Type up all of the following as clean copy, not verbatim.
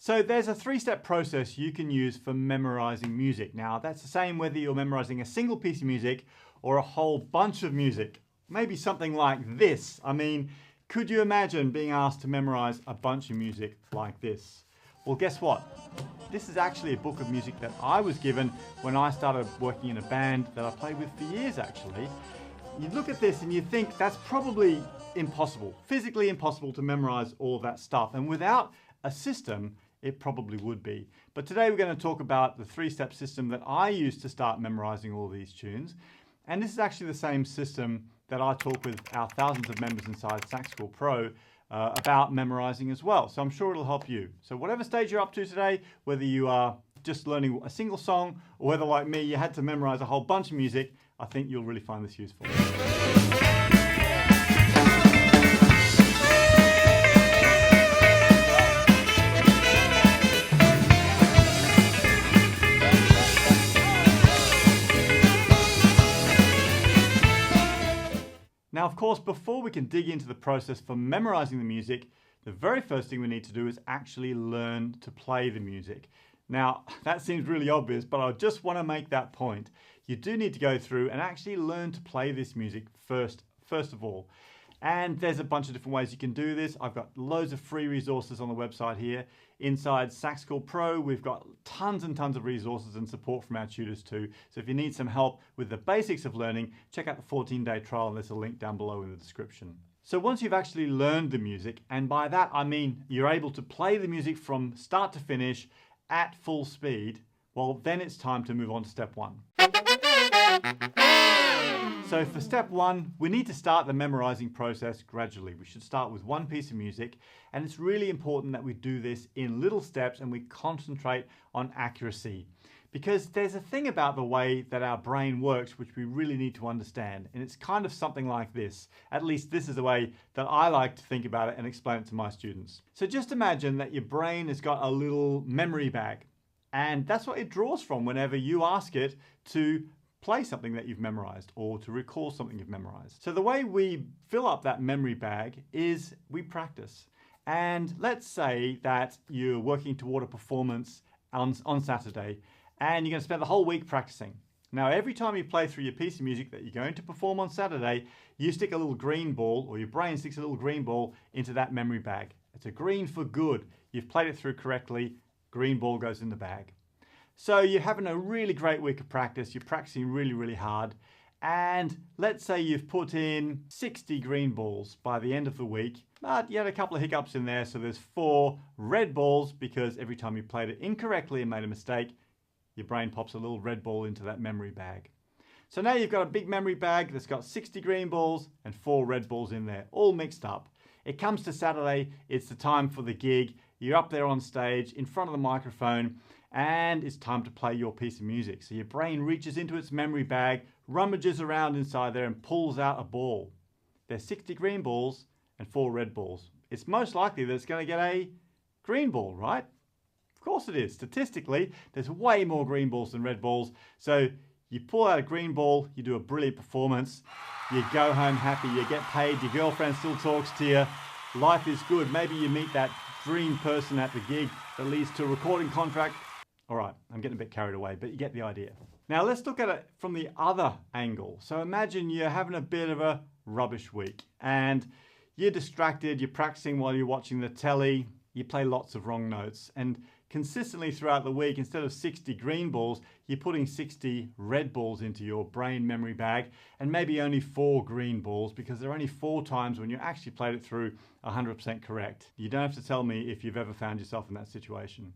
So there's a three-step process you can use for memorizing music. Now that's the same whether you're memorizing a single piece of music or a whole bunch of music. Maybe something like this. I mean, could you imagine being asked to memorize a bunch of music like this? Well, guess what? This is actually a book of music that I was given when I started working in a band that I played with for years actually. You look at this and you think that's probably impossible, physically impossible to memorize all of that stuff. And without a system, it probably would be. But today we're going to talk about the three-step system that I use to start memorizing all these tunes. And this is actually the same system that I talk with our thousands of members inside Saxophone Pro about memorizing as well. So I'm sure it'll help you. So whatever stage you're up to today, whether you are just learning a single song or whether like me you had to memorize a whole bunch of music, I think you'll really find this useful. Now, of course, before we can dig into the process for memorizing the music, the very first thing we need to do is actually learn to play the music. Now, that seems really obvious, but I just want to make that point. You do need to go through and actually learn to play this music first of all. And there's a bunch of different ways you can do this. I've got loads of free resources on the website here. Inside Saxophone Pro, we've got tons and tons of resources and support from our tutors too. So if you need some help with the basics of learning, check out the 14-day trial and there's a link down below in the description. So once you've actually learned the music, and by that I mean you're able to play the music from start to finish at full speed, well then it's time to move on to step one. So for step one, we need to start the memorizing process gradually. We should start with one piece of music, and it's really important that we do this in little steps and we concentrate on accuracy. Because there's a thing about the way that our brain works which we really need to understand, and it's kind of something like this. At least this is the way that I like to think about it and explain it to my students. So just imagine that your brain has got a little memory bag, and that's what it draws from whenever you ask it to play something that you've memorized or to recall something you've memorized. So the way we fill up that memory bag is we practice. And let's say that you're working toward a performance on Saturday and you're going to spend the whole week practicing. Now every time you play through your piece of music that you're going to perform on Saturday, you stick a little green ball, or your brain sticks a little green ball into that memory bag. It's a green for good. You've played it through correctly, green ball goes in the bag. So you're having a really great week of practice, you're practicing really, really hard, and let's say you've put in 60 green balls by the end of the week, but you had a couple of hiccups in there, so there's 4 red balls because every time you played it incorrectly and made a mistake, your brain pops a little red ball into that memory bag. So now you've got a big memory bag that's got 60 green balls and 4 red balls in there, all mixed up. It comes to Saturday, it's the time for the gig, you're up there on stage in front of the microphone, and it's time to play your piece of music. So your brain reaches into its memory bag, rummages around inside there and pulls out a ball. There's 60 green balls and 4 red balls. It's most likely that it's going to get a green ball, right? Of course it is. Statistically, there's way more green balls than red balls. So you pull out a green ball, you do a brilliant performance, you go home happy, you get paid, your girlfriend still talks to you, life is good. Maybe you meet that dream person at the gig that leads to a recording contract. All right, I'm getting a bit carried away, but you get the idea. Now let's look at it from the other angle. So imagine you're having a bit of a rubbish week and you're distracted, you're practicing while you're watching the telly, you play lots of wrong notes, and consistently throughout the week, instead of 60 green balls, you're putting 60 red balls into your brain memory bag and maybe only 4 green balls because there are only 4 times when you actually played it through 100% correct. You don't have to tell me if you've ever found yourself in that situation.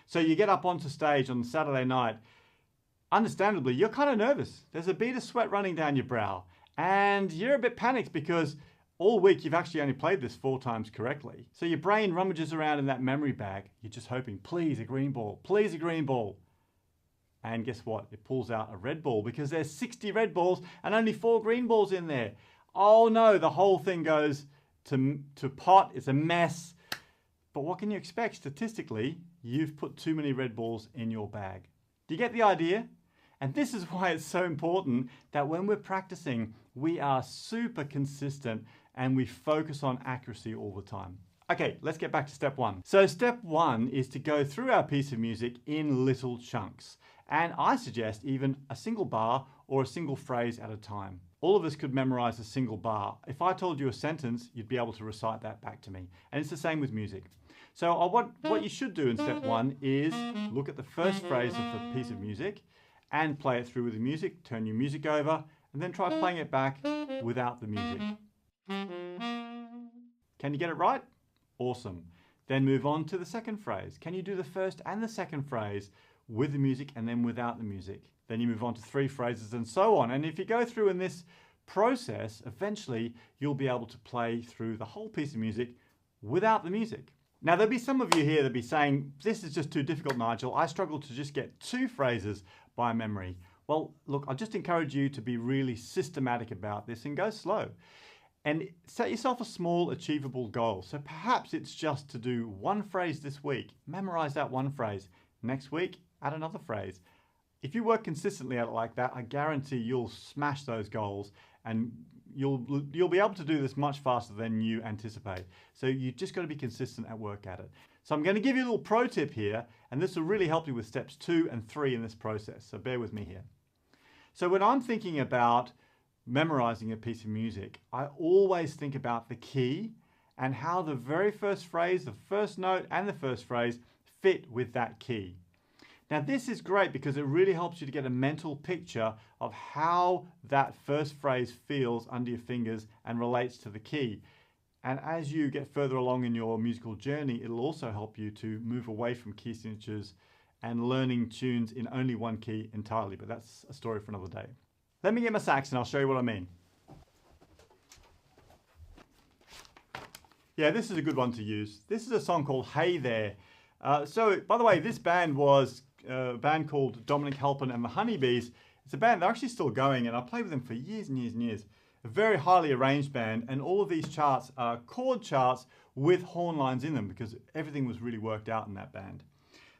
So you get up onto stage on Saturday night. Understandably, you're kind of nervous. There's a bead of sweat running down your brow and you're a bit panicked because all week you've actually only played this 4 times correctly. So your brain rummages around in that memory bag. You're just hoping, please a green ball, please a green ball. And guess what? It pulls out a red ball because there's 60 red balls and only 4 green balls in there. Oh no, the whole thing goes to pot. It's a mess. But what can you expect? Statistically, you've put too many red balls in your bag. Do you get the idea? And this is why it's so important that when we're practicing, we are super consistent and we focus on accuracy all the time. Okay, let's get back to step one. So step one is to go through our piece of music in little chunks. And I suggest even a single bar or a single phrase at a time. All of us could memorize a single bar. If I told you a sentence, you'd be able to recite that back to me. And it's the same with music. So what you should do in step one is look at the first phrase of the piece of music and play it through with the music, turn your music over, and then try playing it back without the music. Can you get it right? Awesome. Then move on to the second phrase. Can you do the first and the second phrase with the music and then without the music? Then you move on to 3 phrases and so on. And if you go through in this process, eventually you'll be able to play through the whole piece of music without the music. Now there'll be some of you here that'll be saying, this is just too difficult, Nigel. I struggle to just get 2 phrases by memory. Well, look, I'll just encourage you to be really systematic about this and go slow. And set yourself a small, achievable goal. So perhaps it's just to do 1 phrase this week. Memorize that 1 phrase. Next week, add another phrase. If you work consistently at it like that, I guarantee you'll smash those goals and you'll be able to do this much faster than you anticipate. So you just got to be consistent at work at it. So I'm going to give you a little pro tip here, and this will really help you with steps 2 and 3 in this process. So bear with me here. So when I'm thinking about memorizing a piece of music, I always think about the key and how the very first phrase, the first note and the first phrase fit with that key. Now this is great because it really helps you to get a mental picture of how that first phrase feels under your fingers and relates to the key. And as you get further along in your musical journey, it'll also help you to move away from key signatures and learning tunes in only 1 key entirely, but that's a story for another day. Let me get my sax and I'll show you what I mean. Yeah, this is a good one to use. This is a song called Hey There. So, by the way, this band was a band called Dominic Halpin and the Honeybees. It's a band, they're actually still going, and I played with them for years and years and years. A very highly arranged band, and all of these charts are chord charts with horn lines in them because everything was really worked out in that band.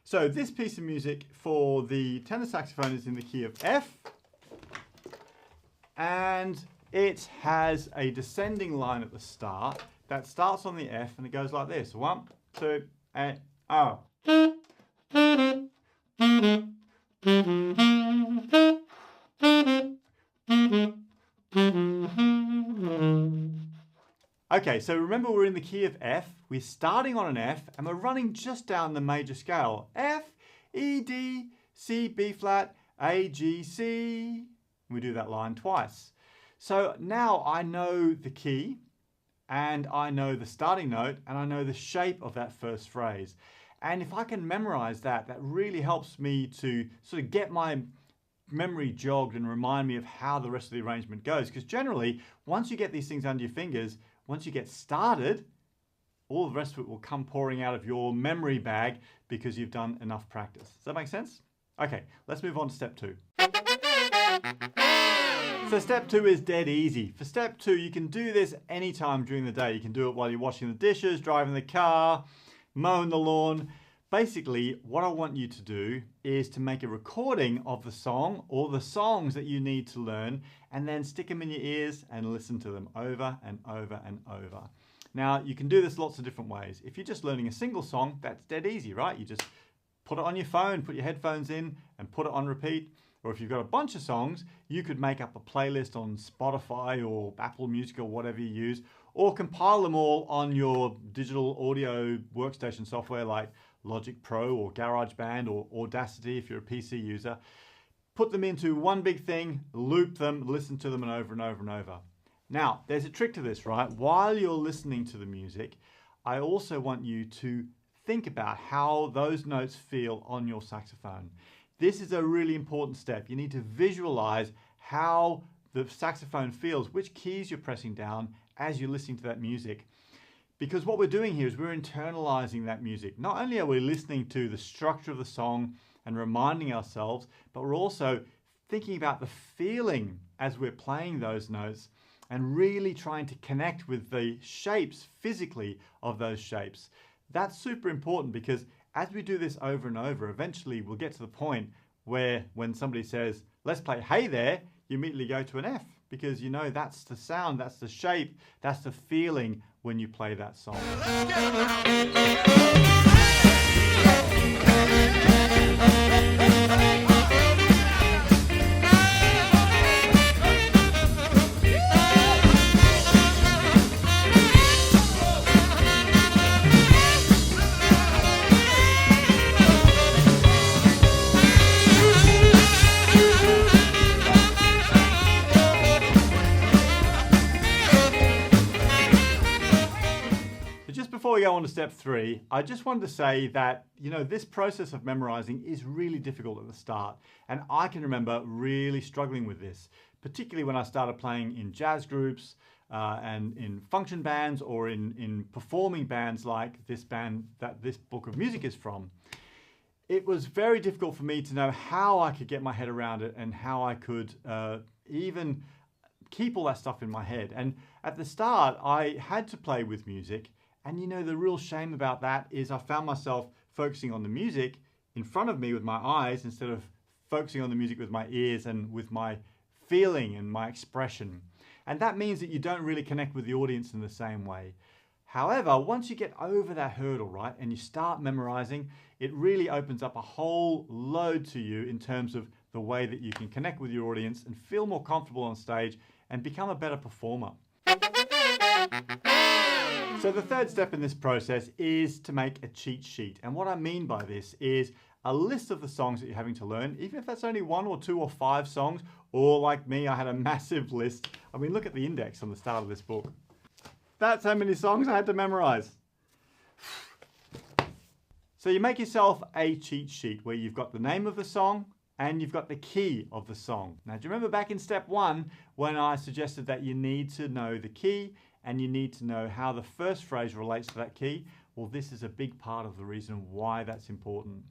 So this piece of music for the tenor saxophone is in the key of F. And it has a descending line at the start that starts on the F and it goes like this. 1, 2, and oh. Okay, so remember we're in the key of F, we're starting on an F and we're running just down the major scale. F, E, D, C, B flat, A, G, C. We do that line twice. So now I know the key and I know the starting note and I know the shape of that first phrase. And if I can memorize that, that really helps me to sort of get my memory jogged and remind me of how the rest of the arrangement goes. Because generally, once you get these things under your fingers, once you get started, all the rest of it will come pouring out of your memory bag because you've done enough practice. Does that make sense? Okay, let's move on to step 2. So step 2 is dead easy. For step 2, you can do this anytime during the day. You can do it while you're washing the dishes, driving the car, mowing the lawn. Basically, what I want you to do is to make a recording of the song or the songs that you need to learn and then stick them in your ears and listen to them over and over and over. Now, you can do this lots of different ways. If you're just learning a single song, that's dead easy, right? You just put it on your phone, put your headphones in and put it on repeat. Or if you've got a bunch of songs, you could make up a playlist on Spotify or Apple Music or whatever you use, or compile them all on your digital audio workstation software like Logic Pro or GarageBand or Audacity if you're a PC user. Put them into one big thing, loop them, listen to them and over and over and over. Now, there's a trick to this, right? While you're listening to the music, I also want you to think about how those notes feel on your saxophone. This is a really important step. You need to visualize how the saxophone feels, which keys you're pressing down as you're listening to that music. Because what we're doing here is we're internalizing that music. Not only are we listening to the structure of the song and reminding ourselves, but we're also thinking about the feeling as we're playing those notes and really trying to connect with the shapes physically of those shapes. That's super important because as we do this over and over, eventually we'll get to the point where when somebody says, let's play Hey There, you immediately go to an F. because you know that's the sound, that's the shape, that's the feeling when you play that song. Before we go on to step 3, I just wanted to say that, you know, this process of memorizing is really difficult at the start. And I can remember really struggling with this, particularly when I started playing in jazz groups and in function bands or in performing bands like this band that this book of music is from. It was very difficult for me to know how I could get my head around it and how I could even keep all that stuff in my head. And at the start, I had to play with music. And you know, the real shame about that is I found myself focusing on the music in front of me with my eyes instead of focusing on the music with my ears and with my feeling and my expression. And that means that you don't really connect with the audience in the same way. However, once you get over that hurdle, right, and you start memorizing, it really opens up a whole load to you in terms of the way that you can connect with your audience and feel more comfortable on stage and become a better performer. So the third step in this process is to make a cheat sheet. And what I mean by this is a list of the songs that you're having to learn, even if that's only 1 or 2 or 5 songs, or like me, I had a massive list. I mean, look at the index on the start of this book. That's how many songs I had to memorize. So you make yourself a cheat sheet where you've got the name of the song and you've got the key of the song. Now, do you remember back in step 1 when I suggested that you need to know the key and you need to know how the first phrase relates to that key? Well, this is a big part of the reason why that's important.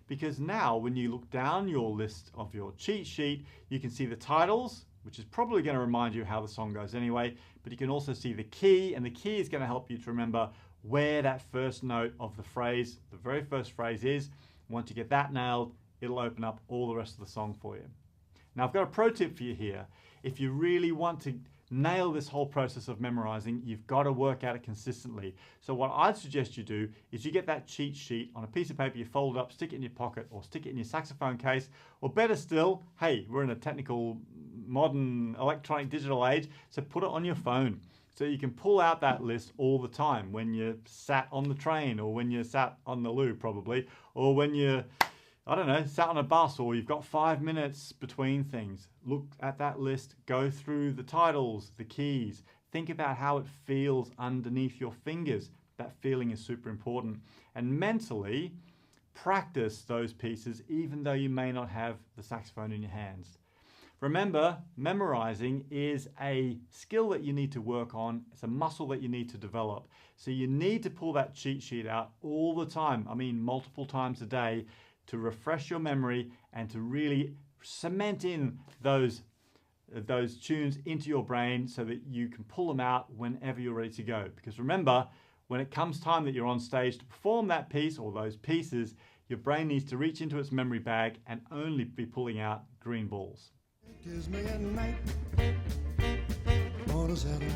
Because now when you look down your list of your cheat sheet, you can see the titles, which is probably going to remind you how the song goes anyway, but you can also see the key, and the key is going to help you to remember where that first note of the phrase, the very first phrase is. Once you get that nailed, it'll open up all the rest of the song for you. Now, I've got a pro tip for you here. If you really want to nail this whole process of memorizing, you've got to work at it consistently. So what I'd suggest you do is you get that cheat sheet on a piece of paper, you fold it up, stick it in your pocket or stick it in your saxophone case, or better still, hey, we're in a technical, modern, electronic, digital age, so put it on your phone. So you can pull out that list all the time when you're sat on the train or when you're sat on the loo probably, or when you're, I don't know, sat on a bus or you've got 5 minutes between things. Look at that list, go through the titles, the keys, think about how it feels underneath your fingers. That feeling is super important. And mentally practice those pieces even though you may not have the saxophone in your hands. Remember, memorizing is a skill that you need to work on. It's a muscle that you need to develop. So you need to pull that cheat sheet out all the time. I mean, multiple times a day, to refresh your memory and to really cement in those tunes into your brain so that you can pull them out whenever you're ready to go. Because remember, when it comes time that you're on stage to perform that piece or those pieces, your brain needs to reach into its memory bag and only be pulling out green balls. Kiss me at night. Bonus header.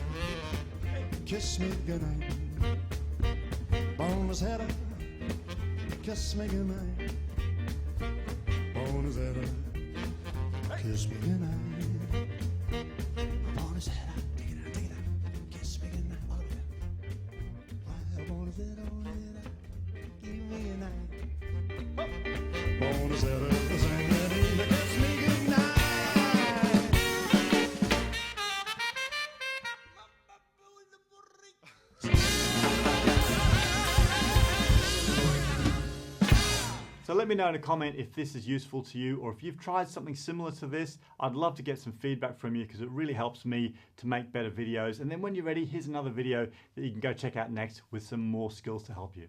Kiss me goodnight. Bonus header. Kiss me goodnight. Bonus header. Kiss me goodnight. Bonus header. Take it out. Kiss me goodnight. Bonus header. Give me a night. Bonus header. Kiss me goodnight. So let me know in a comment if this is useful to you, or if you've tried something similar to this. I'd love to get some feedback from you because it really helps me to make better videos. And then when you're ready, here's another video that you can go check out next with some more skills to help you.